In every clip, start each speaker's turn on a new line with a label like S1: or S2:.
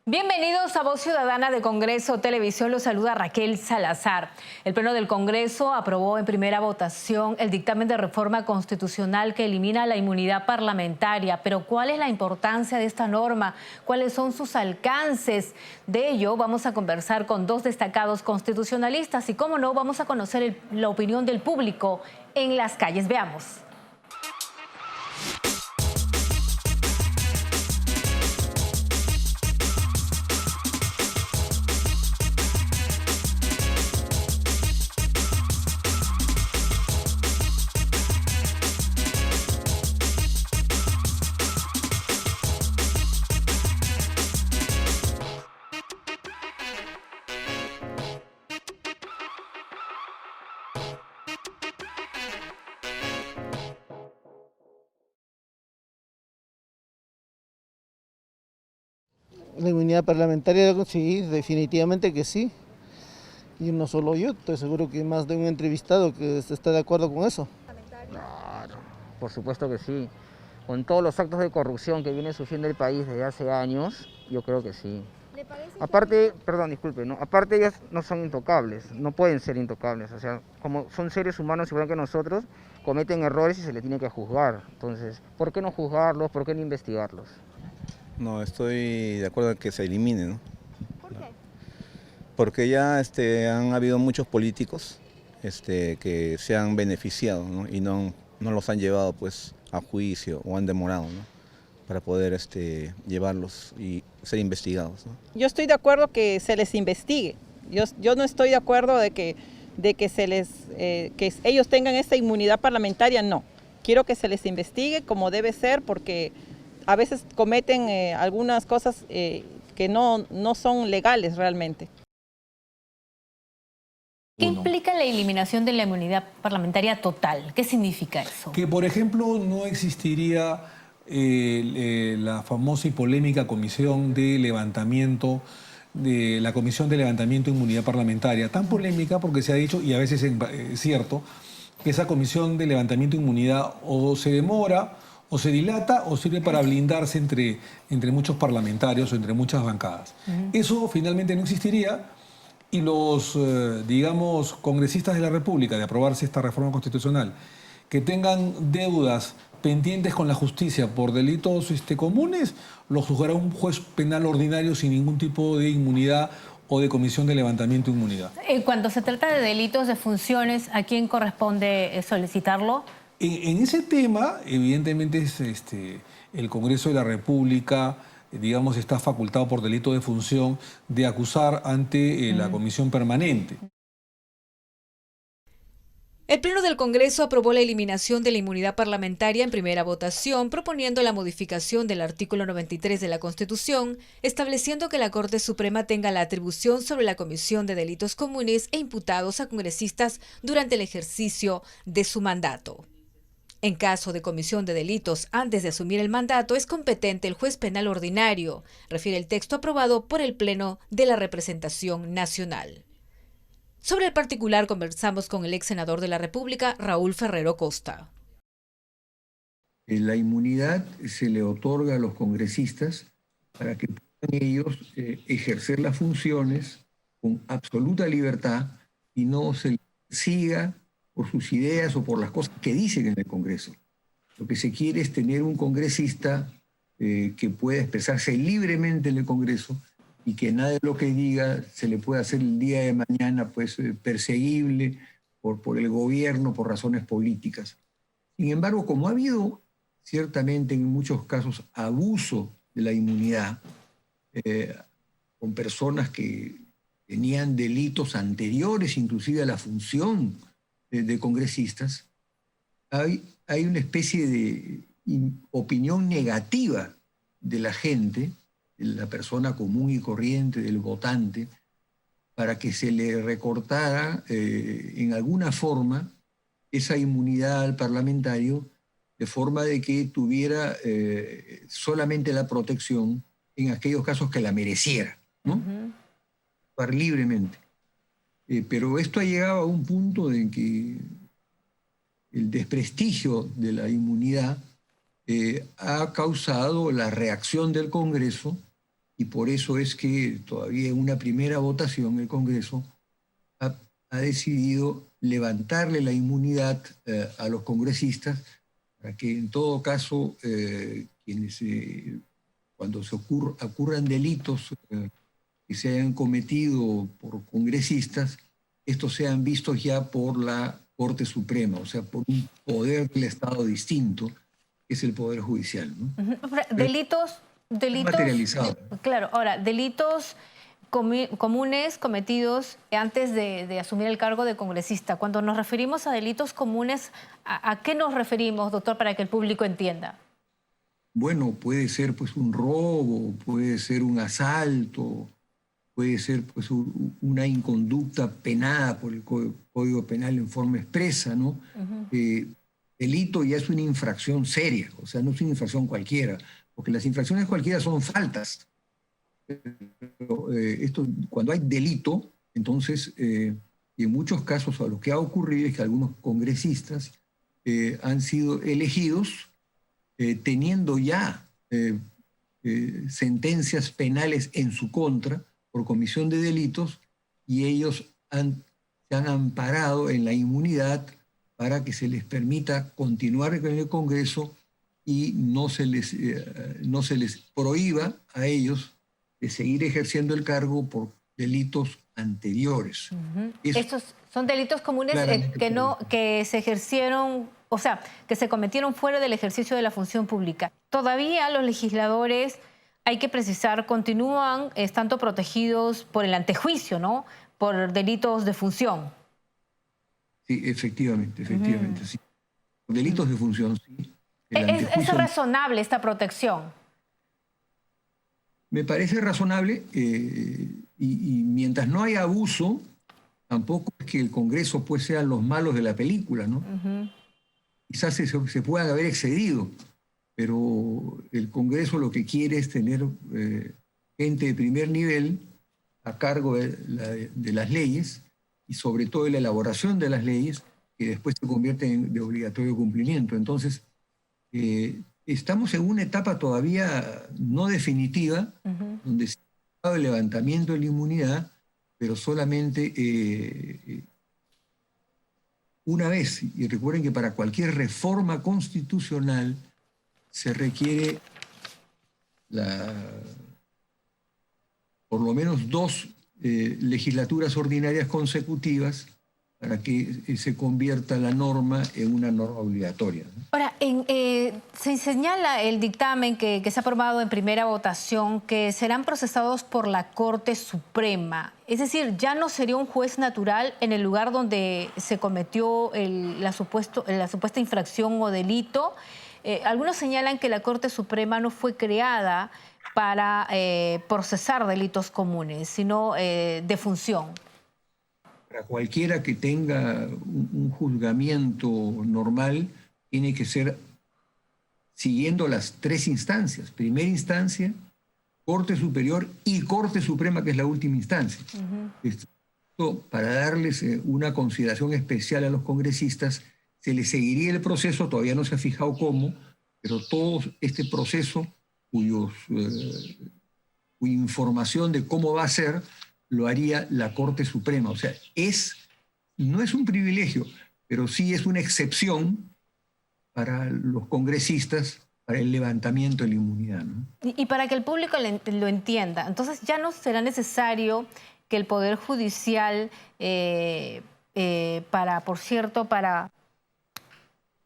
S1: Bienvenidos a Voz Ciudadana de Congreso Televisión. Los saluda Raquel Salazar. El Pleno del Congreso aprobó en primera votación el dictamen de reforma constitucional que elimina la inmunidad parlamentaria. Pero ¿cuál es la importancia de esta norma? ¿Cuáles son sus alcances? De ello vamos a conversar con dos destacados constitucionalistas y, cómo no, vamos a conocer la opinión del público en las calles. Veamos.
S2: La inmunidad parlamentaria, sí, definitivamente que sí. Y no solo yo, estoy seguro que más de un entrevistado que está de acuerdo con eso.
S3: Claro, por supuesto que sí. Con todos los actos de corrupción que viene sufriendo el país desde hace años, yo creo que sí. Aparte, perdón, disculpe, ¿no? Aparte ellos no son intocables, no pueden ser intocables. O sea, como son seres humanos igual que nosotros, cometen errores y se les tiene que juzgar. Entonces, ¿por qué no juzgarlos? ¿Por qué no investigarlos?
S4: No, estoy de acuerdo en que se elimine, ¿no?
S5: ¿Por qué?
S4: Porque ya han habido muchos políticos que se han beneficiado, ¿no? Y no los han llevado pues a juicio o han demorado, ¿no? Para poder llevarlos y ser investigados, ¿no?
S5: Yo estoy de acuerdo que se les investigue. Yo no estoy de acuerdo de que que ellos tengan esta inmunidad parlamentaria, no. Quiero que se les investigue como debe ser, porque a veces cometen algunas cosas que no son legales realmente.
S1: ¿Qué implica la eliminación de la inmunidad parlamentaria total? ¿Qué significa eso?
S6: Que, por ejemplo, no existiría la famosa y polémica comisión de levantamiento, de la Comisión de Levantamiento de Inmunidad Parlamentaria. Tan polémica porque se ha dicho, y a veces es cierto, que esa comisión de levantamiento de inmunidad o se demora, o se dilata, o sirve para blindarse entre muchos parlamentarios o entre muchas bancadas. Eso finalmente no existiría. Y los, digamos, congresistas de la República, de aprobarse esta reforma constitucional, que tengan deudas pendientes con la justicia por delitos comunes, los juzgará un juez penal ordinario sin ningún tipo de inmunidad o de comisión de levantamiento de inmunidad.
S1: Cuando se trata de delitos de funciones, ¿a quién corresponde solicitarlo?
S6: En ese tema, evidentemente, es el Congreso de la República, digamos, está facultado por delito de función de acusar ante la Comisión Permanente.
S7: El Pleno del Congreso aprobó la eliminación de la inmunidad parlamentaria en primera votación, proponiendo la modificación del artículo 93 de la Constitución, estableciendo que la Corte Suprema tenga la atribución sobre la comisión de delitos comunes e imputados a congresistas durante el ejercicio de su mandato. En caso de comisión de delitos antes de asumir el mandato, es competente el juez penal ordinario, refiere el texto aprobado por el Pleno de la Representación Nacional. Sobre el particular conversamos con el ex senador de la República, Raúl Ferrero Costa.
S8: La inmunidad se le otorga a los congresistas para que puedan ellos ejercer las funciones con absoluta libertad y no se les siga por sus ideas o por las cosas que dicen en el Congreso. Lo que se quiere es tener un congresista que pueda expresarse libremente en el Congreso y que nada de lo que diga se le pueda hacer el día de mañana pues, perseguible por el gobierno por razones políticas. Sin embargo, como ha habido ciertamente en muchos casos abuso de la inmunidad con personas que tenían delitos anteriores inclusive a la función de congresistas, hay una especie de opinión negativa de la gente, de la persona común y corriente, del votante, para que se le recortara en alguna forma esa inmunidad al parlamentario, de forma de que tuviera solamente la protección en aquellos casos que la mereciera, ¿no? Actuar libremente. Pero esto ha llegado a un punto en que el desprestigio de la inmunidad ha causado la reacción del Congreso y por eso es que todavía en una primera votación el Congreso ha decidido levantarle la inmunidad a los congresistas para que en todo caso quienes cuando ocurran delitos que se hayan cometido por congresistas, estos sean vistos ya por la Corte Suprema, o sea, por un poder del Estado distinto, que es el Poder Judicial, ¿no?
S1: Delitos
S8: materializado.
S1: Claro, ahora, delitos comunes cometidos antes de asumir el cargo de congresista. Cuando nos referimos a delitos comunes, ¿a qué nos referimos, doctor, para que el público entienda?
S8: Bueno, puede ser pues un robo, puede ser un asalto, puede ser pues una inconducta penada por el Código Penal en forma expresa, ¿no? Delito ya es una infracción seria, o sea, no es una infracción cualquiera, porque las infracciones cualquiera son faltas. Pero, cuando hay delito, entonces, y en muchos casos lo que ha ocurrido es que algunos congresistas han sido elegidos teniendo ya sentencias penales en su contra por comisión de delitos, y ellos se han amparado en la inmunidad para que se les permita continuar con el Congreso y no se les prohíba a ellos de seguir ejerciendo el cargo por delitos anteriores.
S1: Estos son delitos comunes que se ejercieron, o sea, que se cometieron fuera del ejercicio de la función pública. Todavía los legisladores, hay que precisar, continúan estando protegidos por el antejuicio, ¿no? Por delitos de función.
S8: Sí, efectivamente, sí. Delitos de función, sí.
S1: ¿Es razonable esta protección?
S8: Me parece razonable y mientras no haya abuso, tampoco es que el Congreso pues sean los malos de la película, ¿no? Quizás se puedan haber excedido, pero el Congreso lo que quiere es tener gente de primer nivel a cargo de las leyes y sobre todo de la elaboración de las leyes que después se convierten de obligatorio cumplimiento. Entonces, estamos en una etapa todavía no definitiva, donde se ha dado el levantamiento de la inmunidad, pero solamente una vez. Y recuerden que para cualquier reforma constitucional se requiere por lo menos 2 legislaturas ordinarias consecutivas para que se convierta la norma en una norma obligatoria, ¿no?
S1: Ahora, se señala el dictamen que se ha aprobado en primera votación que serán procesados por la Corte Suprema. Es decir, ya no sería un juez natural en el lugar donde se cometió la supuesta infracción o delito. Algunos señalan que la Corte Suprema no fue creada para procesar delitos comunes, sino de función.
S8: Para cualquiera que tenga un juzgamiento normal, tiene que ser siguiendo las 3 instancias. Primera instancia, Corte Superior y Corte Suprema, que es la última instancia. Esto, para darles una consideración especial a los congresistas, se les seguiría el proceso, todavía no se ha fijado cómo, pero todo este proceso cuya información de cómo va a ser lo haría la Corte Suprema. O sea, no es un privilegio, pero sí es una excepción para los congresistas para el levantamiento de la inmunidad, ¿no?
S1: Y para que el público lo entienda, entonces ya no será necesario que el Poder Judicial,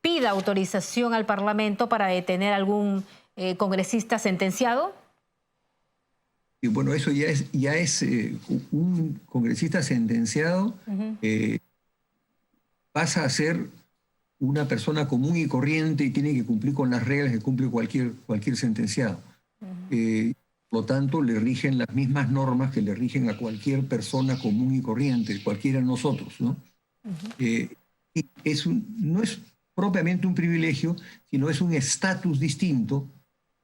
S1: pida autorización al Parlamento para detener a algún congresista sentenciado.
S8: Y bueno, eso ya es un congresista sentenciado, pasa a ser una persona común y corriente y tiene que cumplir con las reglas que cumple cualquier sentenciado. Por lo tanto, le rigen las mismas normas que le rigen a cualquier persona común y corriente, cualquiera de nosotros, ¿no? Y no es propiamente un privilegio, sino es un estatus distinto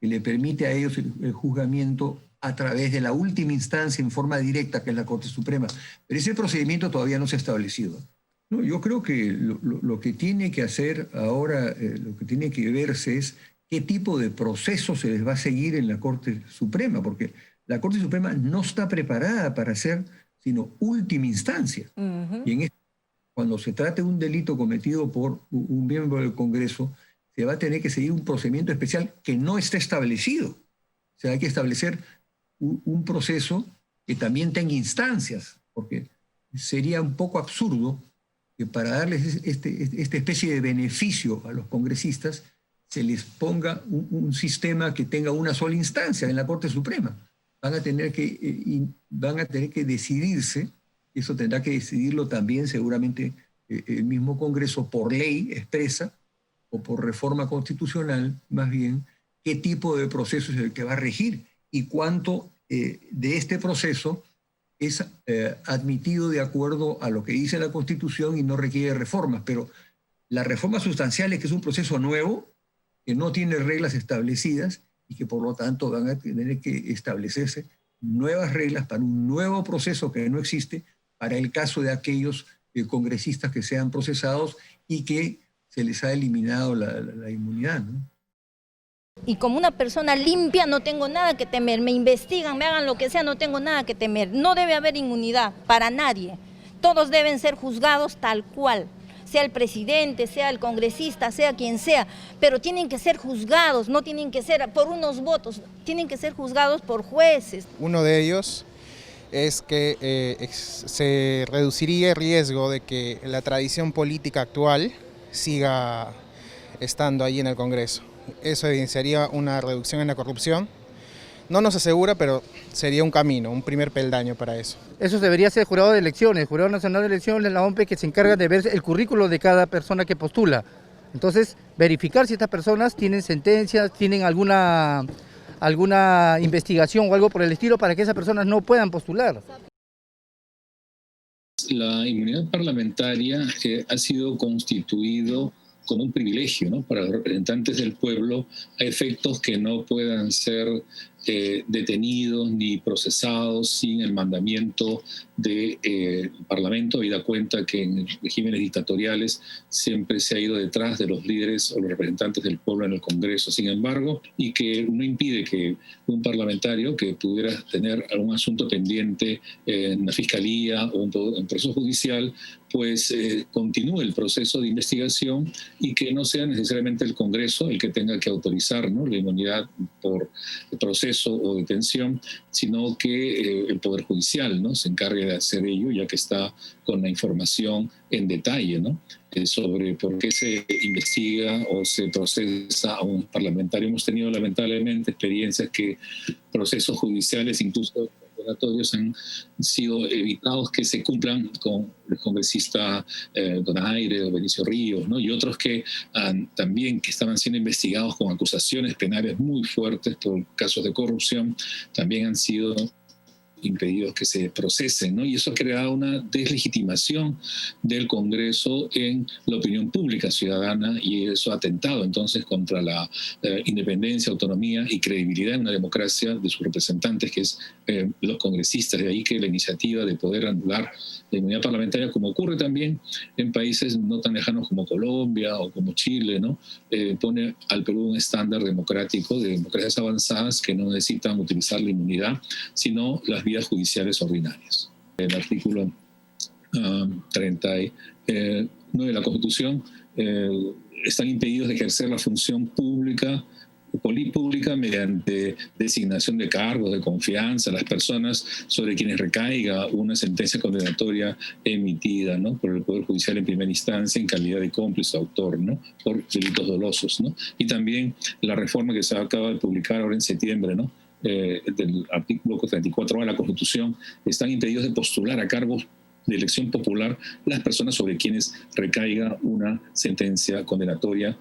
S8: que le permite a ellos el juzgamiento a través de la última instancia en forma directa, que es la Corte Suprema. Pero ese procedimiento todavía no se ha establecido. No, yo creo que lo que tiene que hacer ahora, lo que tiene que verse es qué tipo de proceso se les va a seguir en la Corte Suprema, porque La Corte Suprema no está preparada para ser sino última instancia. Y cuando se trate de un delito cometido por un miembro del Congreso, se va a tener que seguir un procedimiento especial que no está establecido. O sea, hay que establecer un proceso que también tenga instancias, porque sería un poco absurdo que para darles esta especie de beneficio a los congresistas se les ponga un sistema que tenga una sola instancia en la Corte Suprema. Van a tener que decidirse, eso tendrá que decidirlo también seguramente el mismo Congreso por ley expresa o por reforma constitucional, más bien, qué tipo de proceso es el que va a regir y cuánto de este proceso es admitido de acuerdo a lo que dice la Constitución y no requiere reformas. Pero la reforma sustancial es que es un proceso nuevo, que no tiene reglas establecidas y que por lo tanto van a tener que establecerse nuevas reglas para un nuevo proceso que no existe para el caso de aquellos congresistas que sean procesados y que se les ha eliminado la inmunidad, ¿no?
S9: Y como una persona limpia no tengo nada que temer, me investigan, me hagan lo que sea, no tengo nada que temer. No debe haber inmunidad para nadie. Todos deben ser juzgados tal cual, sea el presidente, sea el congresista, sea quien sea, pero tienen que ser juzgados, no tienen que ser por unos votos, tienen que ser juzgados por jueces.
S10: Uno de ellos es que se reduciría el riesgo de que la tradición política actual siga estando ahí en el Congreso. Eso evidenciaría una reducción en la corrupción. No nos asegura, pero sería un camino, un primer peldaño para eso.
S11: Eso debería ser el Jurado de Elecciones, el Jurado Nacional de Elecciones, la OMP, que se encarga de ver el currículo de cada persona que postula. Entonces, verificar si estas personas tienen sentencias, tienen alguna investigación o algo por el estilo para que esas personas no puedan postular.
S12: La inmunidad parlamentaria ha sido constituido como un privilegio, ¿no?, para los representantes del pueblo a efectos que no puedan ser detenidos ni procesados sin el mandamiento del Parlamento, y da cuenta que en regímenes dictatoriales siempre se ha ido detrás de los líderes o los representantes del pueblo en el Congreso. Sin embargo, y que no impide que un parlamentario que pudiera tener algún asunto pendiente en la Fiscalía o un proceso judicial, pues continúe el proceso de investigación y que no sea necesariamente el Congreso el que tenga que autorizar, ¿no?, la inmunidad por el proceso o detención, sino que el Poder Judicial, ¿no?, se encargue de hacer ello, ya que está con la información en detalle, ¿no?, sobre por qué se investiga o se procesa a un parlamentario. Hemos tenido lamentablemente experiencias que procesos judiciales, incluso han sido evitados que se cumplan con el congresista Donaire o Benicio Ríos, ¿no?, y otros que también que estaban siendo investigados con acusaciones penales muy fuertes por casos de corrupción, también han sido impedidos que se procesen, ¿no? Y eso ha creado una deslegitimación del Congreso en la opinión pública ciudadana, y eso ha atentado entonces contra la independencia, autonomía y credibilidad en una democracia de sus representantes, que es los congresistas. De ahí que la iniciativa de poder anular la inmunidad parlamentaria, como ocurre también en países no tan lejanos como Colombia o como Chile, ¿no?, pone al Perú un estándar democrático de democracias avanzadas que no necesitan utilizar la inmunidad, sino las vías judiciales ordinarias. El artículo 39 de la Constitución están impedidos de ejercer la función pública mediante designación de cargos de confianza a las personas sobre quienes recaiga una sentencia condenatoria emitida, ¿no?, por el Poder Judicial en primera instancia en calidad de cómplice o autor, ¿no?, por delitos dolosos, ¿no? Y también la reforma que se acaba de publicar ahora en septiembre, ¿no?, del artículo 34 de la Constitución, están impedidos de postular a cargos de elección popular las personas sobre quienes recaiga una sentencia condenatoria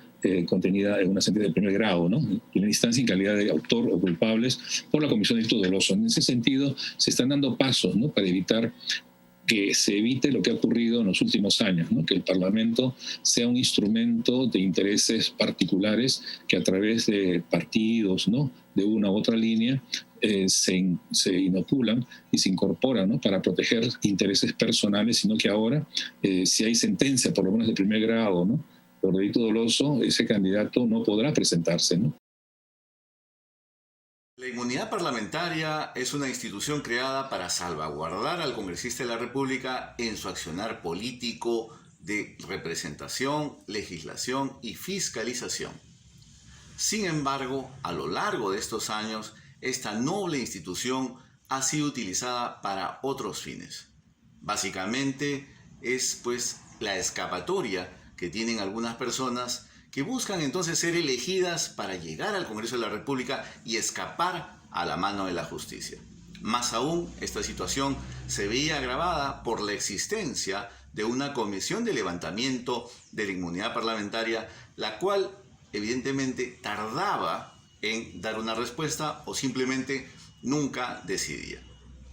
S12: contenida en una sentencia de primer grado, ¿no?, en primera instancia en calidad de autor o culpables por la comisión de delito doloso. En ese sentido, se están dando pasos, ¿no?, para evitar que se evite lo que ha ocurrido en los últimos años, ¿no?, que el Parlamento sea un instrumento de intereses particulares que a través de partidos, ¿no?, de una u otra línea se inoculan y se incorporan, ¿no?, para proteger intereses personales, sino que ahora, si hay sentencia, por lo menos de primer grado, ¿no?, por delito doloso, ese candidato no podrá presentarse, ¿no?
S13: La inmunidad parlamentaria es una institución creada para salvaguardar al congresista de la República en su accionar político de representación, legislación y fiscalización. Sin embargo, a lo largo de estos años, esta noble institución ha sido utilizada para otros fines. Básicamente es pues la escapatoria que tienen algunas personas que buscan entonces ser elegidas para llegar al Congreso de la República y escapar a la mano de la justicia. Más aún, esta situación se veía agravada por la existencia de una comisión de levantamiento de la inmunidad parlamentaria, la cual evidentemente tardaba en dar una respuesta o simplemente nunca decidía.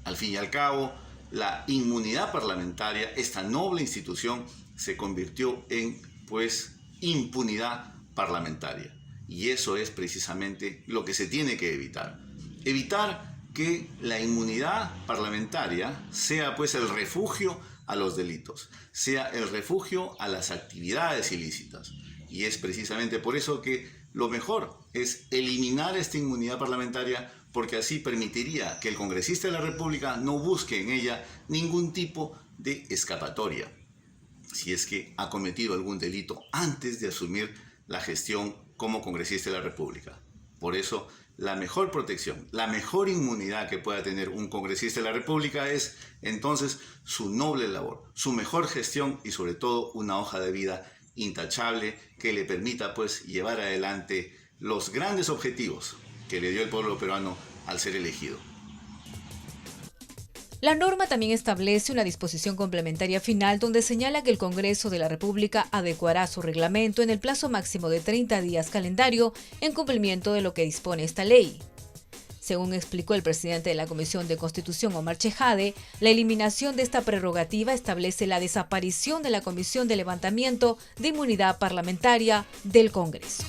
S13: Al fin y al cabo, la inmunidad parlamentaria, esta noble institución, se convirtió en pues impunidad parlamentaria. Y eso es precisamente lo que se tiene que evitar. Evitar que la inmunidad parlamentaria sea pues el refugio a los delitos, sea el refugio a las actividades ilícitas. Y es precisamente por eso que lo mejor es eliminar esta inmunidad parlamentaria, porque así permitiría que el congresista de la República no busque en ella ningún tipo de escapatoria, si es que ha cometido algún delito antes de asumir la gestión como congresista de la República. Por eso, la mejor protección, la mejor inmunidad que pueda tener un congresista de la República es entonces su noble labor, su mejor gestión y sobre todo una hoja de vida intachable que le permita pues llevar adelante los grandes objetivos que le dio el pueblo peruano al ser elegido.
S7: La norma también establece una disposición complementaria final donde señala que el Congreso de la República adecuará su reglamento en el plazo máximo de 30 días calendario en cumplimiento de lo que dispone esta ley. Según explicó el presidente de la Comisión de Constitución, Omar Chejade, la eliminación de esta prerrogativa establece la desaparición de la Comisión de Levantamiento de Inmunidad Parlamentaria del Congreso.